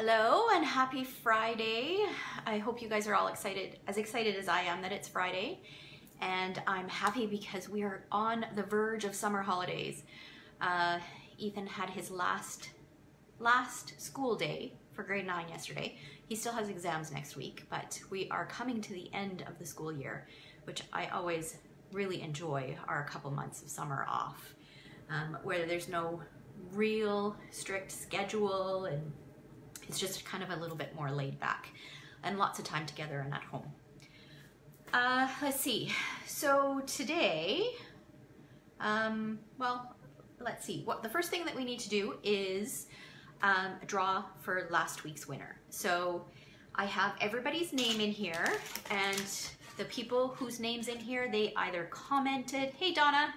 Hello and happy Friday. I hope you guys are all excited as I am that it's Friday. And I'm happy because we are on the verge of summer holidays. Ethan had his last school day for grade 9 yesterday. He still has exams next week, but we are coming to the end of the school year, which I always really enjoy, are a couple months of summer off, where there's no real strict schedule and it's just kind of a little bit more laid back and lots of time together and at home. Let's see. So today, well, let's see. The first thing that we need to do is draw for last week's winner. So I have everybody's name in here, and the people whose name's in here, they either commented, hey Donna,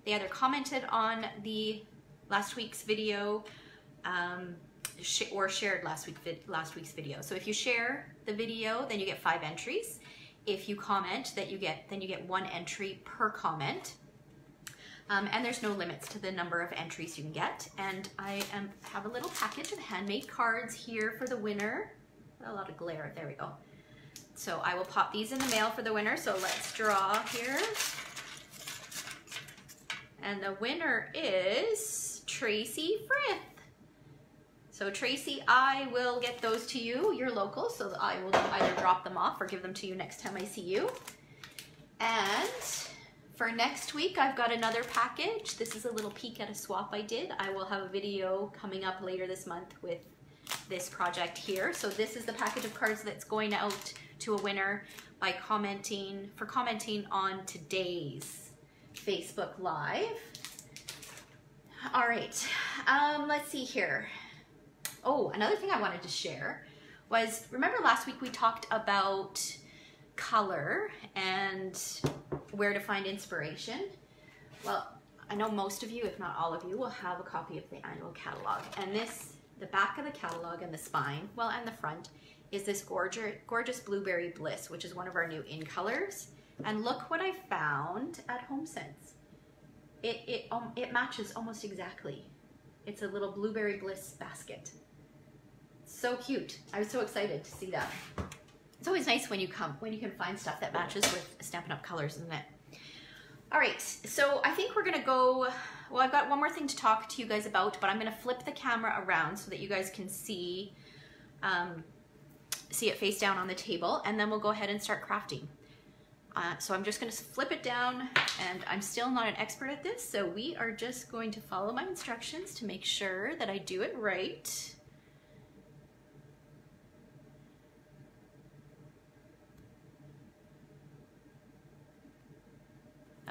they either commented on the last week's video, or shared last week's video. So if you share the video, then you get 5 entries. If you comment, then you get 1 entry per comment. And there's no limits to the number of entries you can get. And I have a little package of handmade cards here for the winner. A lot of glare, there we go. So I will pop these in the mail for the winner. So let's draw here. And the winner is Tracy Frith. So Tracy, I will get those to you. You're local, so I will either drop them off or give them to you next time I see you. And for next week, I've got another package. This is a little peek at a swap I did. I will have a video coming up later this month with this project here. So this is the package of cards that's going out to a winner by commenting on today's Facebook Live. All right, let's see here. Oh, another thing I wanted to share was, remember last week we talked about color and where to find inspiration? Well, I know most of you, if not all of you, will have a copy of the annual catalog. And the back of the catalog and the spine, well, and the front, is this gorgeous Blueberry Bliss, which is one of our new in colors. And look what I found at HomeSense. It matches almost exactly. It's a little Blueberry Bliss basket. So cute. I was so excited to see that. It's always nice when you can find stuff that matches with Stampin' Up! Colors, isn't it? All right, so I think we're gonna go, well, I've got one more thing to talk to you guys about, but I'm gonna flip the camera around so that you guys can see it face down on the table, and then we'll go ahead and start crafting. So I'm just gonna flip it down, and I'm still not an expert at this, so we are just going to follow my instructions to make sure that I do it right.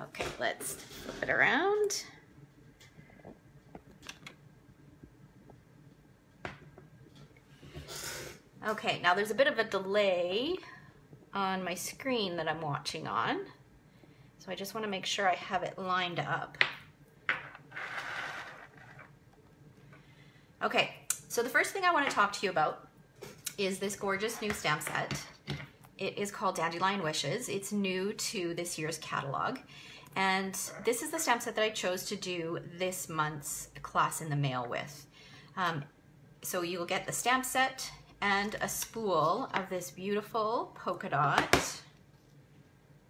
Okay, let's flip it around. Okay, now there's a bit of a delay on my screen that I'm watching on. So I just want to make sure I have it lined up. Okay, so the first thing I want to talk to you about is this gorgeous new stamp set. It is called Dandelion Wishes. It's new to this year's catalog. And this is the stamp set that I chose to do this month's class in the mail with. So you'll get the stamp set and a spool of this beautiful polka dot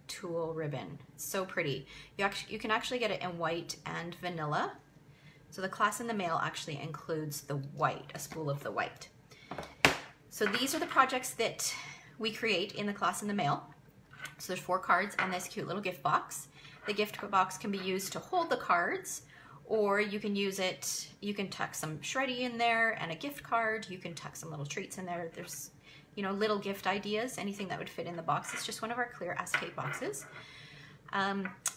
tulle ribbon. It's so pretty. You can actually get it in white and vanilla. So the class in the mail actually includes the white, a spool of the white. So these are the projects that we create in the class in the mail. So there's 4 cards and this cute little gift box. The gift box can be used to hold the cards, or you can use it, you can tuck some shreddy in there and a gift card. You can tuck some little treats in there. There's, you know, little gift ideas, anything that would fit in the box. It's just one of our clear acetate boxes.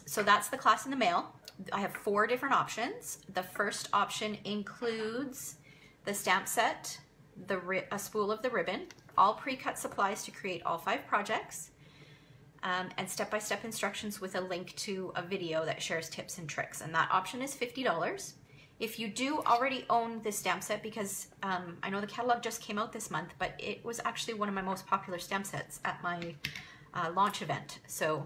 So that's the class in the mail. I have 4 different options. The first option includes the stamp set, a spool of the ribbon, all pre-cut supplies to create all 5 projects, and step-by-step instructions with a link to a video that shares tips and tricks. And that option is $50. If you do already own this stamp set, because I know the catalog just came out this month, but it was actually one of my most popular stamp sets at my launch event. So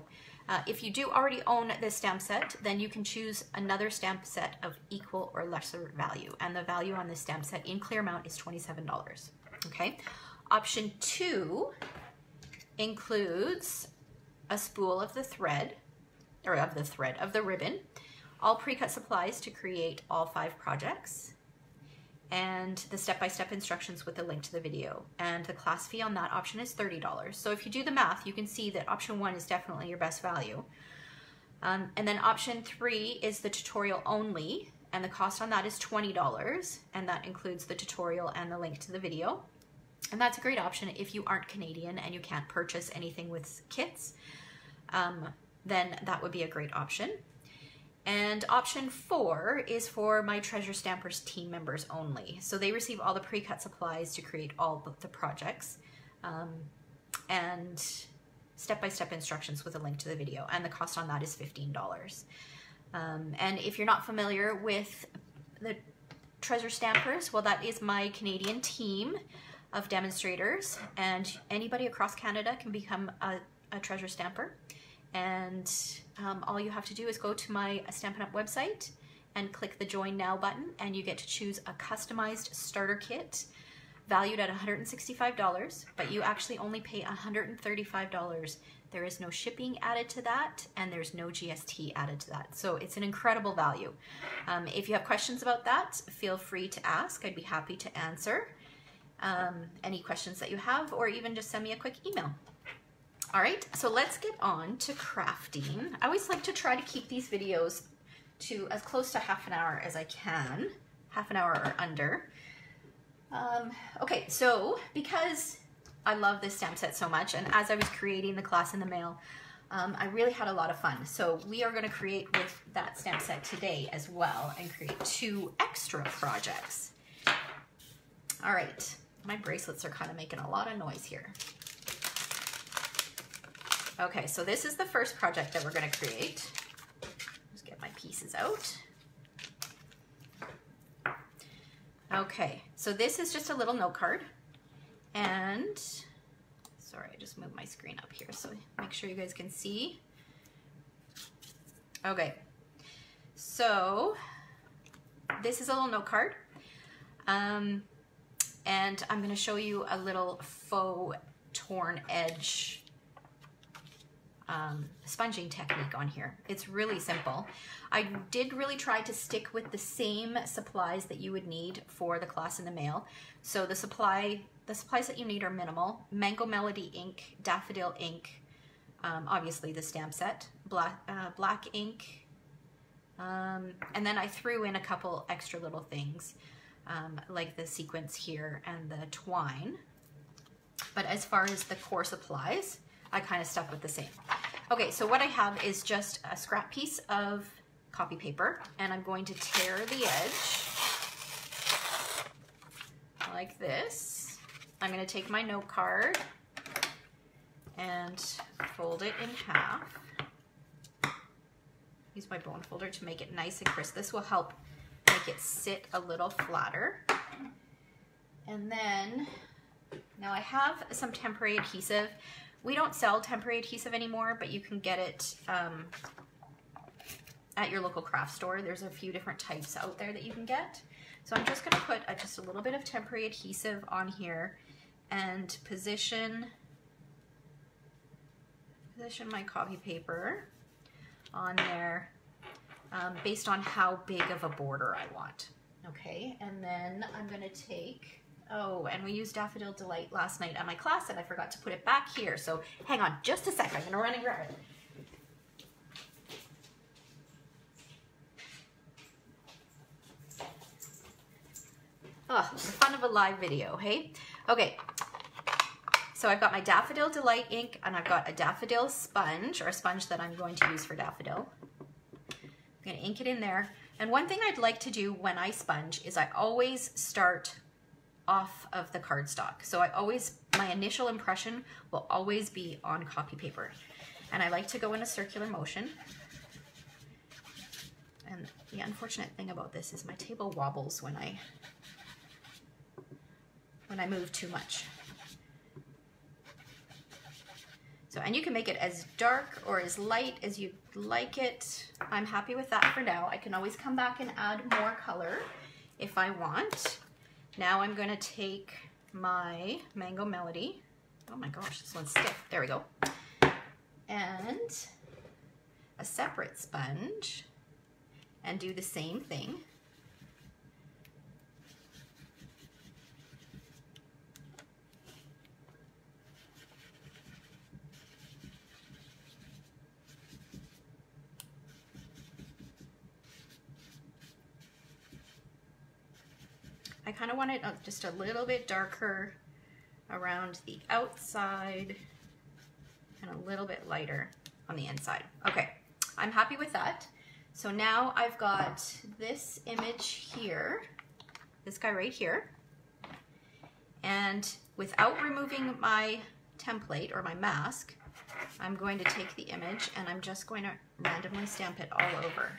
if you do already own this stamp set, then you can choose another stamp set of equal or lesser value. And the value on this stamp set in Clearmount is $27. Okay. Option 2 includes a spool of the thread, or of the ribbon, all pre-cut supplies to create all 5 projects, and the step-by-step instructions with a link to the video. And the class fee on that option is $30. So if you do the math, you can see that option 1 is definitely your best value. And then option 3 is the tutorial only, and the cost on that is $20, and that includes the tutorial and the link to the video. And that's a great option if you aren't Canadian and you can't purchase anything with kits, then that would be a great option. And option 4 is for my Treasure Stampers team members only. So they receive all the pre-cut supplies to create all the projects, and step-by-step instructions with a link to the video. And the cost on that is $15. And if you're not familiar with the Treasure Stampers, well, that is my Canadian team of demonstrators, and anybody across Canada can become a Treasure Stamper. And all you have to do is go to my Stampin' Up! Website and click the Join Now button, and you get to choose a customized starter kit valued at $165, but you actually only pay $135. There is no shipping added to that, and there's no GST added to that. So it's an incredible value. If you have questions about that, feel free to ask. I'd be happy to answer any questions that you have, or even just send me a quick email. All right, so let's get on to crafting. I always like to try to keep these videos to as close to half an hour as I can, half an hour or under. Okay, so because I love this stamp set so much, and as I was creating the class in the mail, I really had a lot of fun. So we are going to create with that stamp set today as well, and create 2 extra projects. All right, my bracelets are kind of making a lot of noise here. Okay, so this is the first project that we're going to create. Just get my pieces out. Okay, so this is just a little note card, and sorry, I just moved my screen up here so make sure you guys can see. Okay, so this is a little note card, and I'm going to show you a little faux torn edge sponging technique on here. It's really simple. I did really try to stick with the same supplies that you would need for the class in the mail. So the supplies that you need are minimal: Mango Melody ink, Daffodil ink, obviously the stamp set, black ink, and then I threw in a couple extra little things like the sequins here and the twine. But as far as the core supplies, I kind of stuck with the same. Okay, so what I have is just a scrap piece of copy paper, and I'm going to tear the edge like this. I'm going to take my note card and fold it in half. Use my bone folder to make it nice and crisp. This will help make it sit a little flatter. And then, now I have some temporary adhesive. We don't sell temporary adhesive anymore, but you can get it at your local craft store. There's a few different types out there that you can get. So I'm just going to put just a little bit of temporary adhesive on here and position my copy paper on there based on how big of a border I want. Okay, and then I'm going to take, oh, and we used Daffodil Delight last night at my class, and I forgot to put it back here. So hang on just a sec. I'm going to run and grab it. Oh, the fun of a live video, hey? Okay, so I've got my Daffodil Delight ink, and I've got a daffodil sponge, or a sponge that I'm going to use for daffodil. I'm going to ink it in there. And one thing I'd like to do when I sponge is I always start off of the cardstock. So my initial impression will always be on copy paper. And I like to go in a circular motion. And the unfortunate thing about this is my table wobbles when I move too much. So, and you can make it as dark or as light as you like it. I'm happy with that for now. I can always come back and add more color if I want. Now I'm going to take my Mango Melody. Oh my gosh, this one's stiff. There we go. And a separate sponge and do the same thing. I kind of want it just a little bit darker around the outside and a little bit lighter on the inside. Okay, I'm happy with that. So now I've got this image here, this guy right here, and without removing my template or my mask, I'm going to take the image and I'm just going to randomly stamp it all over.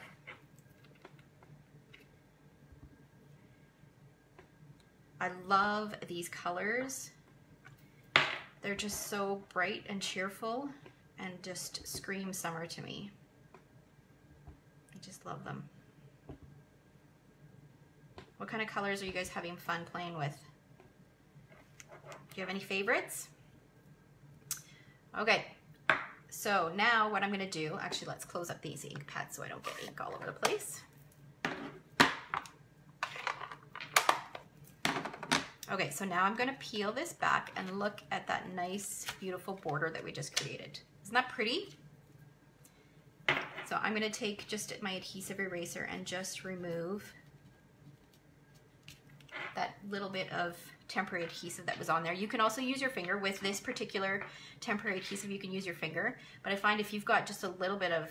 I love these colors. They're just so bright and cheerful and just scream summer to me. I just love them. What kind of colors are you guys having fun playing with? Do you have any favorites? Okay, so now what I'm gonna do, actually let's close up these ink pads so I don't get ink all over the place. Okay, so now I'm gonna peel this back and look at that nice, beautiful border that we just created. Isn't that pretty? So I'm gonna take just my adhesive eraser and just remove that little bit of temporary adhesive that was on there. You can also use your finger. With this particular temporary adhesive, you can use your finger, but I find if you've got just a little bit of,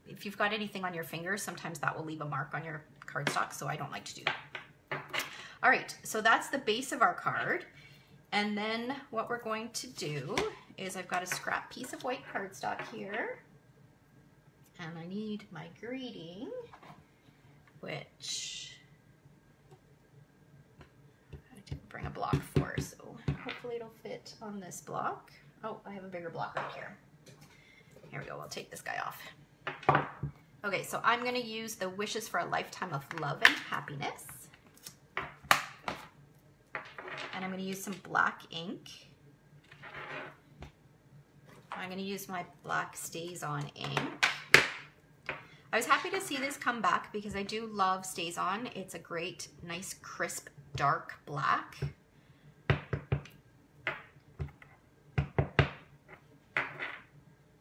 if you've got anything on your finger, sometimes that will leave a mark on your cardstock, so I don't like to do that. All right, so that's the base of our card. And then what we're going to do is I've got a scrap piece of white cardstock here. And I need my greeting, which I didn't bring a block for, so hopefully it'll fit on this block. Oh, I have a bigger block right here. Here we go, I'll take this guy off. Okay, so I'm gonna use the Wishes for a Lifetime of Love and Happiness. And I'm going to use some black ink. I'm going to use my black Stays On ink. I was happy to see this come back because I do love Stays On. It's a great, nice, crisp, dark black.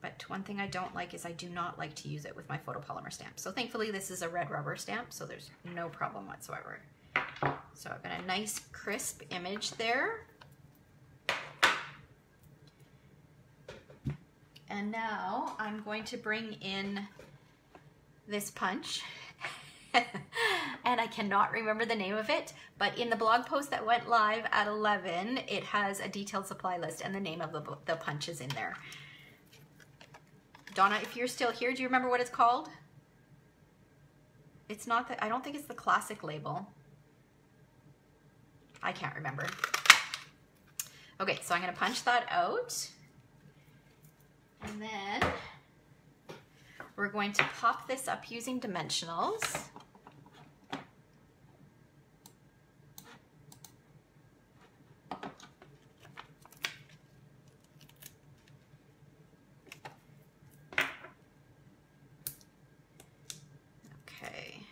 But one thing I don't like is I do not like to use it with my photopolymer stamp. So thankfully this is a red rubber stamp, so there's no problem whatsoever. So I've got a nice crisp image there. And now I'm going to bring in this punch. And I cannot remember the name of it, but in the blog post that went live at 11, it has a detailed supply list and the name of the punch is in there. Donna, if you're still here, do you remember what it's called? It's not that, I don't think it's the classic label. I can't remember. Okay, so I'm gonna punch that out. And then we're going to pop this up using dimensionals. Okay.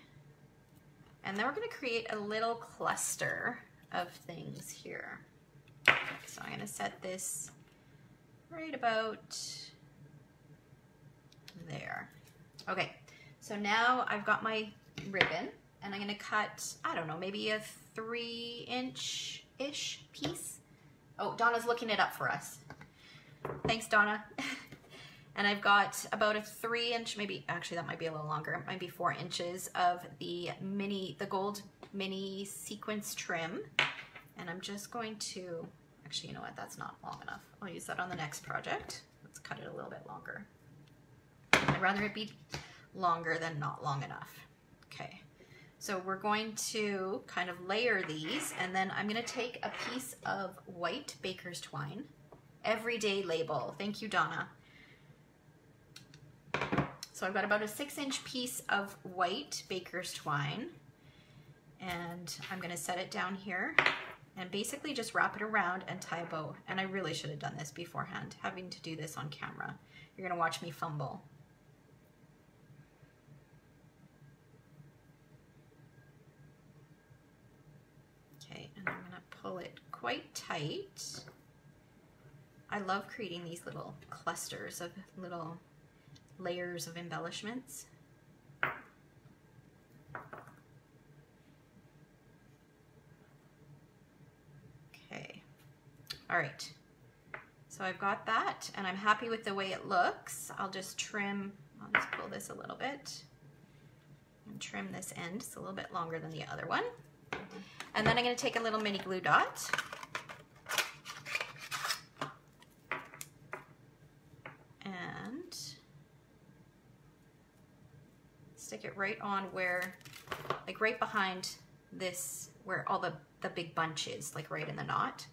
And then we're gonna create a little cluster of things here. So I'm gonna set this right about there. Okay, so now I've got my ribbon and I'm gonna cut, I don't know, maybe a 3-inch-ish piece. Oh, Donna's looking it up for us. Thanks, Donna. And I've got about a 3-inch, maybe, actually that might be a little longer, it might be 4 inches of the gold mini sequence trim. And I'm just going to, actually, you know what, that's not long enough. I'll use that on the next project. Let's cut it a little bit longer. I'd rather it be longer than not long enough. Okay, so we're going to kind of layer these, and then I'm gonna take a piece of white baker's twine. Everyday label, thank you, Donna. So I've got about a 6-inch piece of white baker's twine, and I'm gonna set it down here and basically just wrap it around and tie a bow. And I really should have done this beforehand, having to do this on camera. You're gonna watch me fumble. Okay, and I'm gonna pull it quite tight. I love creating these little clusters of little layers of embellishments. Okay, all right. So I've got that and I'm happy with the way it looks. I'll just pull this a little bit and trim this end. It's a little bit longer than the other one. And then I'm gonna take a little mini glue dot and stick it right on where, like right behind this, where all the big bunch is, like right in the knot.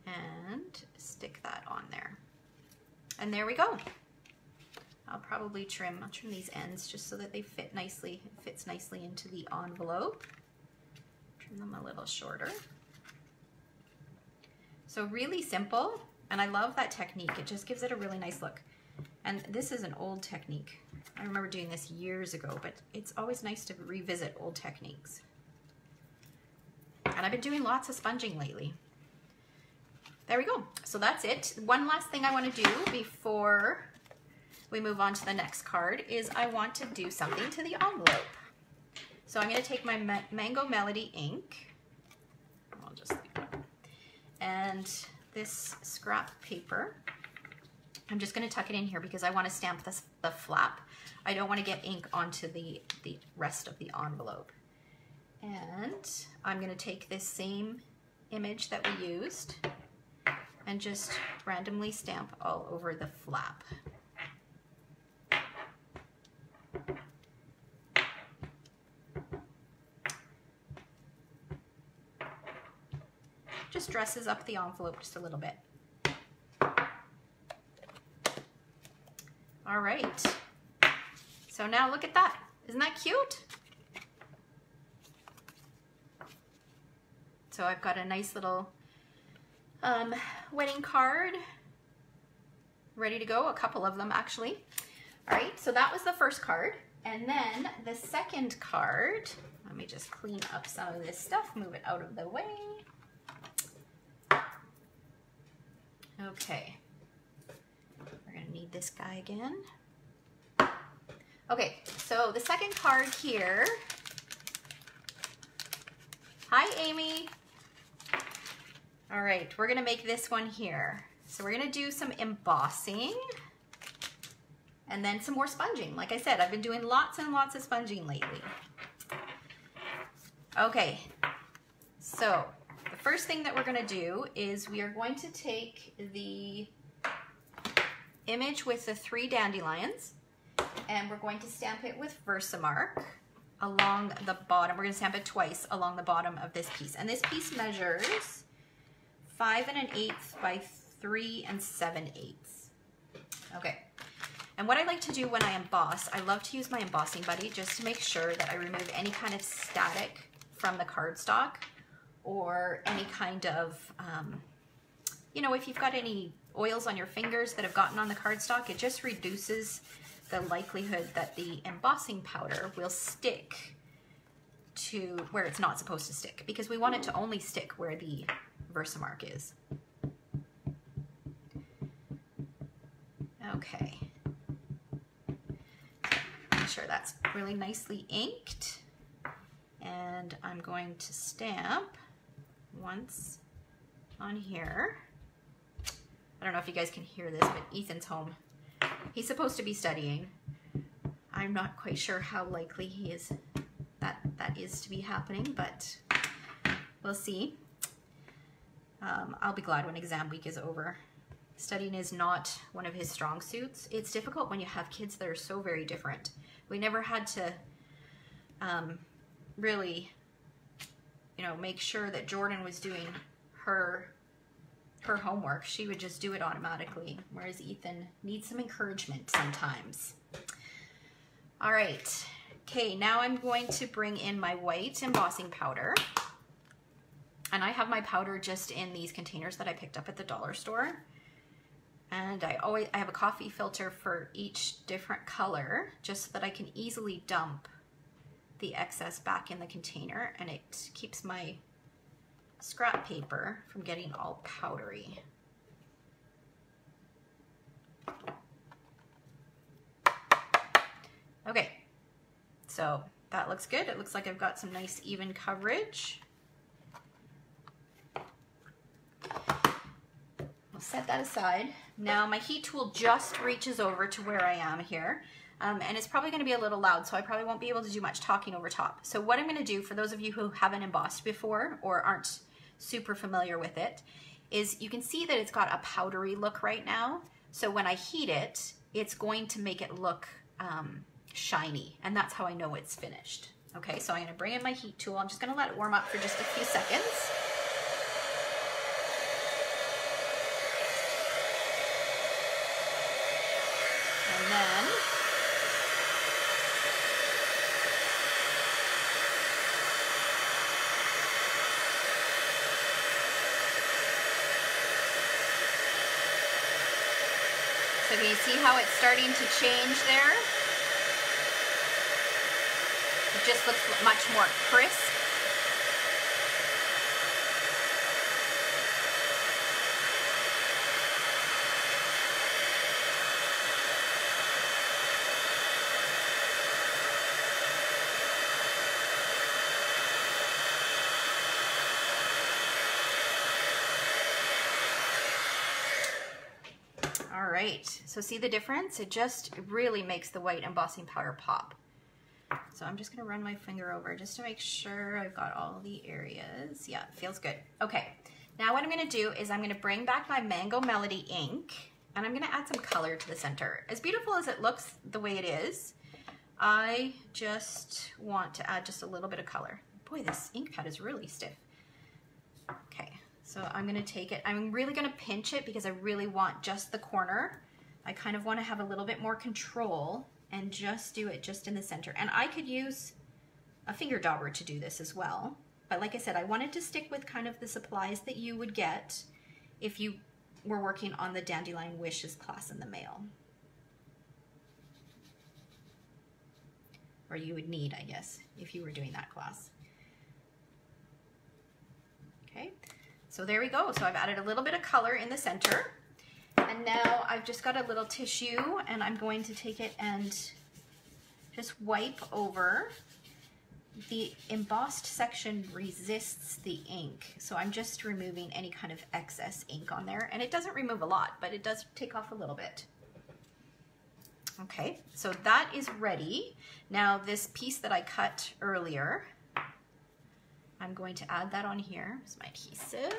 And stick that on there. And there we go. I'll probably trim these ends just so that they fit nicely. It fits nicely into the envelope. Trim them a little shorter. So really simple, and I love that technique. It just gives it a really nice look. And this is an old technique. I remember doing this years ago, but it's always nice to revisit old techniques. And I've been doing lots of sponging lately. There we go. So that's it. One last thing I want to do before we move on to the next card is I want to do something to the envelope. So I'm going to take my Mango Melody ink. I'll just leave it. And this scrap paper. I'm just going to tuck it in here because I want to stamp the flap. I don't want to get ink onto the rest of the envelope. And I'm going to take this same image that we used and just randomly stamp all over the flap. Just dresses up the envelope just a little bit. All right, so now look at that. Isn't that cute? So I've got a nice little wedding card ready to go, a couple of them actually. All right, so that was the first card. And then the second card, let me just clean up some of this stuff, move it out of the way. Okay, we're gonna need this guy again. Okay, so the second card here. Hi, Amy. All right, we're gonna make this one here. So we're gonna do some embossing and then some more sponging. Like I said, I've been doing lots and lots of sponging lately. Okay, so the first thing that we're gonna do is we are going to take the image with the 3 dandelions and we're going to stamp it with Versamark along the bottom. We're gonna stamp it twice along the bottom of this piece. And this piece measures 5 1/8 by 3 7/8. Okay. And what I like to do when I emboss, I love to use my embossing buddy just to make sure that I remove any kind of static from the cardstock or any kind of, you know, if you've got any oils on your fingers that have gotten on the cardstock, it just reduces the likelihood that the embossing powder will stick to where it's not supposed to stick, because we want it to only stick where the Versamark is. Okay. Make sure that's really nicely inked. And I'm going to stamp once on here. I don't know if you guys can hear this, but Ethan's home. He's supposed to be studying. I'm not quite sure how likely he is that is to be happening, but we'll see. I'll be glad when exam week is over. Studying is not one of his strong suits. It's difficult when you have kids that are so very different. We never had to really, you know, make sure that Jordan was doing her homework. She would just do it automatically, whereas Ethan needs some encouragement sometimes. All right, okay, now I'm going to bring in my white embossing powder And I have my powder just in these containers that I picked up at the dollar store. And I have a coffee filter for each different color just so that I can easily dump the excess back in the container, and it keeps my scrap paper from getting all powdery. Okay, so that looks good. It looks like I've got some nice even coverage. I'll set that aside. Now my heat tool just reaches over to where I am here. And it's probably going to be a little loud, so I probably won't be able to do much talking over top. So what I'm going to do, for those of you who haven't embossed before or aren't super familiar with it, is you can see that it's got a powdery look right now. So when I heat it, it's going to make it look shiny, and that's how I know it's finished. Okay, so I'm going to bring in my heat tool. I'm just going to let it warm up for just a few seconds. And then so can you see how it's starting to change there? It just looks much more crisp. All right, so see the difference? It just really makes the white embossing powder pop. So I'm just gonna run my finger over just to make sure I've got all the areas. Yeah, it feels good. Okay, now what I'm gonna do is I'm gonna bring back my Mango Melody ink, and I'm gonna add some color to the center. As beautiful as it looks the way it is, I just want to add just a little bit of color. Boy, this ink pad is really stiff. Okay. So I'm gonna take it, I'm really gonna pinch it because I really want just the corner. I kind of wanna have a little bit more control and just do it just in the center. And I could use a finger dauber to do this as well. But like I said, I wanted to stick with kind of the supplies that you would get if you were working on the Dandelion Wishes class in the mail. Or you would need, I guess, if you were doing that class. Okay. So there we go. So I've added a little bit of color in the center. And now I've just got a little tissue, and I'm going to take it and just wipe over. The embossed section resists the ink, so I'm just removing any kind of excess ink on there. And it doesn't remove a lot, but it does take off a little bit. Okay, so that is ready. Now this piece that I cut earlier, I'm going to add that on here. Here's my adhesive.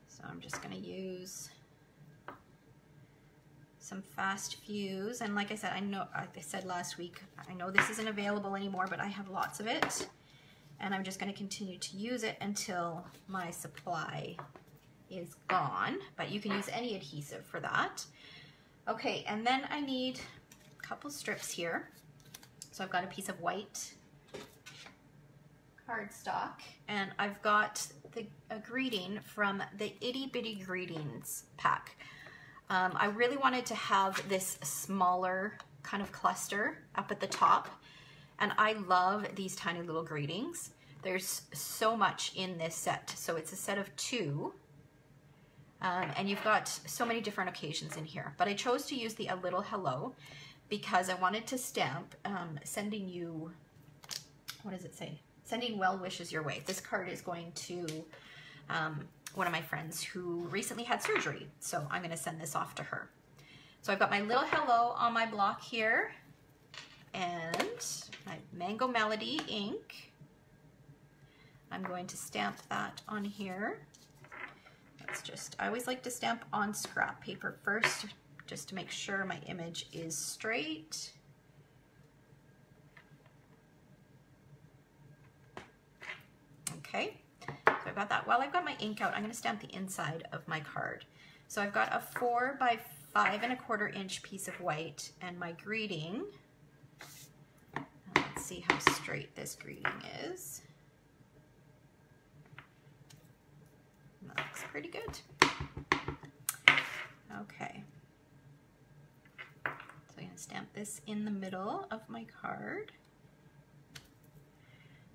So I'm just going to use some fast fuse, and like I said, I know, like I said last week, I know this isn't available anymore, but I have lots of it, and I'm just going to continue to use it until my supply is gone, but you can use any adhesive for that. Okay, and then I need a couple strips here. So I've got a piece of white cardstock, and I've got a greeting from the Itty Bitty Greetings pack. I really wanted to have this smaller kind of cluster up at the top, and I love these tiny little greetings. There's so much in this set. So it's a set of 2, and you've got so many different occasions in here, but I chose to use the A Little Hello because I wanted to stamp sending you, what does it say? Sending well wishes your way. This card is going to one of my friends who recently had surgery, so I'm going to send this off to her. So I've got my little hello on my block here, and my Mango Melody ink. I'm going to stamp that on here. Let's just, I always like to stamp on scrap paper first, just to make sure my image is straight. Okay. So I've got that. While I've got my ink out, I'm going to stamp the inside of my card. So I've got a 4 by 5 1/4 inch piece of white, and my greeting. Let's see how straight this greeting is. That looks pretty good. Okay. So I'm going to stamp this in the middle of my card.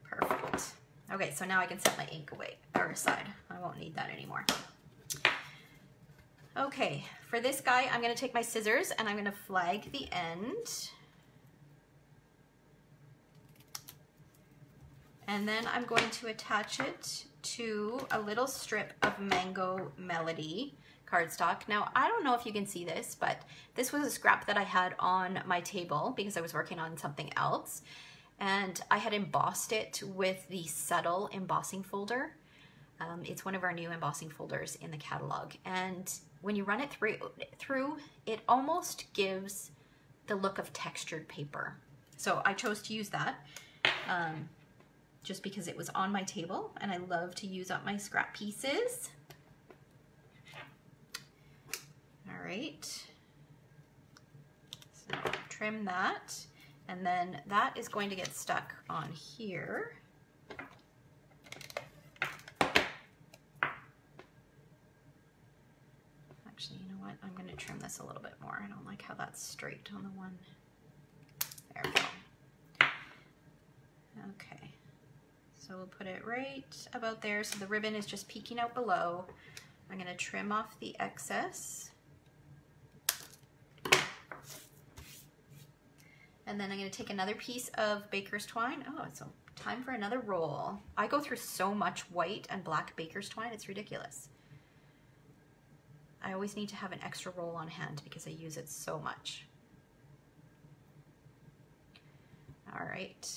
Perfect. Okay, so now I can set my ink away or aside. I won't need that anymore. Okay, for this guy, I'm going to take my scissors and I'm going to flag the end. And then I'm going to attach it to a little strip of Mango Melody cardstock. Now, I don't know if you can see this, but this was a scrap that I had on my table because I was working on something else. And I had embossed it with the Subtle embossing folder. It's one of our new embossing folders in the catalog. And when you run it through, it almost gives the look of textured paper. So I chose to use that just because it was on my table and I love to use up my scrap pieces. All right, so trim that, and then that is going to get stuck on here. Actually, you know what? I'm going to trim this a little bit more. I don't like how that's straight on the one. There we go. Okay, so we'll put it right about there. So the ribbon is just peeking out below. I'm going to trim off the excess. And then I'm going to take another piece of baker's twine. Oh, it's time for another roll. I go through so much white and black baker's twine, it's ridiculous. I always need to have an extra roll on hand because I use it so much. All right,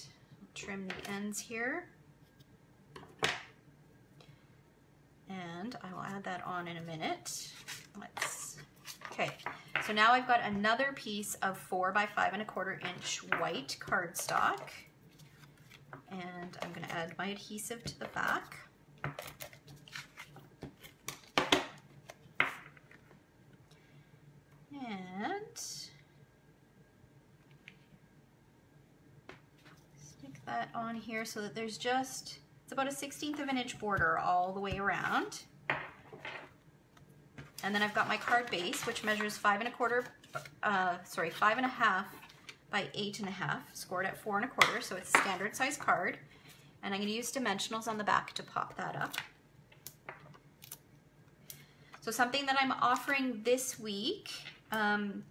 trim the ends here. And I will add that on in a minute. Okay, so now I've got another piece of 4 by 5 1/4 inch white cardstock. And I'm going to add my adhesive to the back. And stick that on here so that there's just, it's about a 1/16 of an inch border all the way around. And then I've got my card base, which measures 5 1/4, 5.5 by 8.5, scored at 4 1/4, so it's a standard size card. And I'm going to use dimensionals on the back to pop that up. So something that I'm offering this week,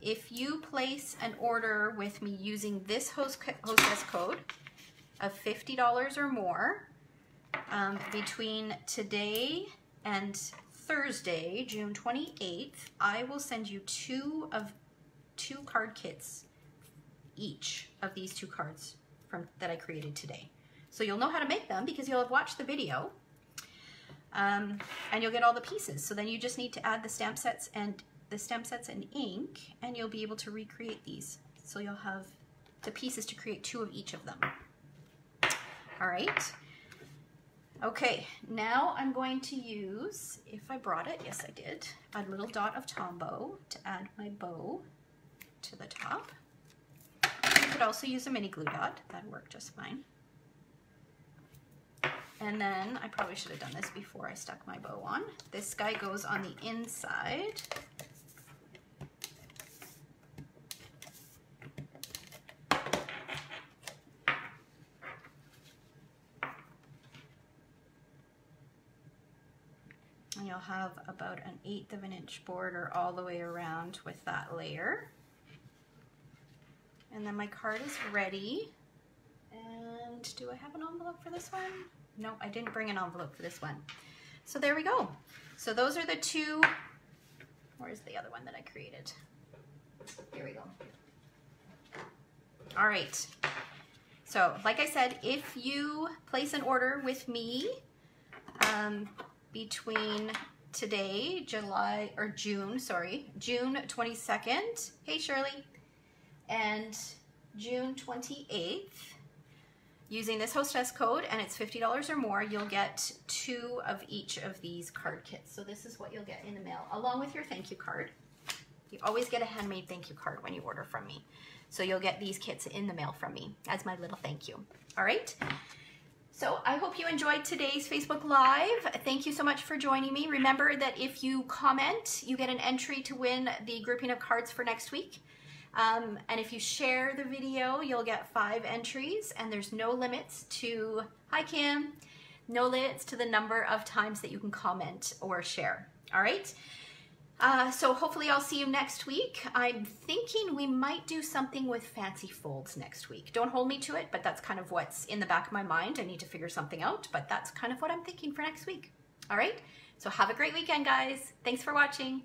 if you place an order with me using this hostess code of $50 or more, between today and Thursday, June 28th, I will send you two card kits, each of these 2 cards that I created today. So you'll know how to make them because you'll have watched the video, and you'll get all the pieces. So then you just need to add the stamp sets and ink, and you'll be able to recreate these. So you'll have the pieces to create 2 of each of them. All right. Okay, now I'm going to use, if I brought it, yes I did, a little dot of Tombow to add my bow to the top. You could also use a mini glue dot, that'd work just fine. And then, I probably should have done this before I stuck my bow on. This guy goes on the inside. And you'll have about an 1/8 of an inch border all the way around with that layer. And then my card is ready. And do I have an envelope for this one? No, I didn't bring an envelope for this one. So there we go. So those are the 2, where's the other one that I created? Here we go. All right. So like I said, if you place an order with me, between today, June 22nd, hey Shirley, and June 28th, using this hostess code, and it's $50 or more, you'll get 2 of each of these card kits. So this is what you'll get in the mail, along with your thank you card. You always get a handmade thank you card when you order from me. So you'll get these kits in the mail from me as my little thank you. All right? So I hope you enjoyed today's Facebook Live. Thank you so much for joining me. Remember that if you comment, you get an entry to win the grouping of cards for next week. And if you share the video, you'll get 5 entries, and there's no limits to, hi Kim, no limits to the number of times that you can comment or share. All right? So hopefully I'll see you next week. I'm thinking we might do something with fancy folds next week. Don't hold me to it, but that's kind of what's in the back of my mind. I need to figure something out, but that's kind of what I'm thinking for next week. All right? So have a great weekend, guys. Thanks for watching.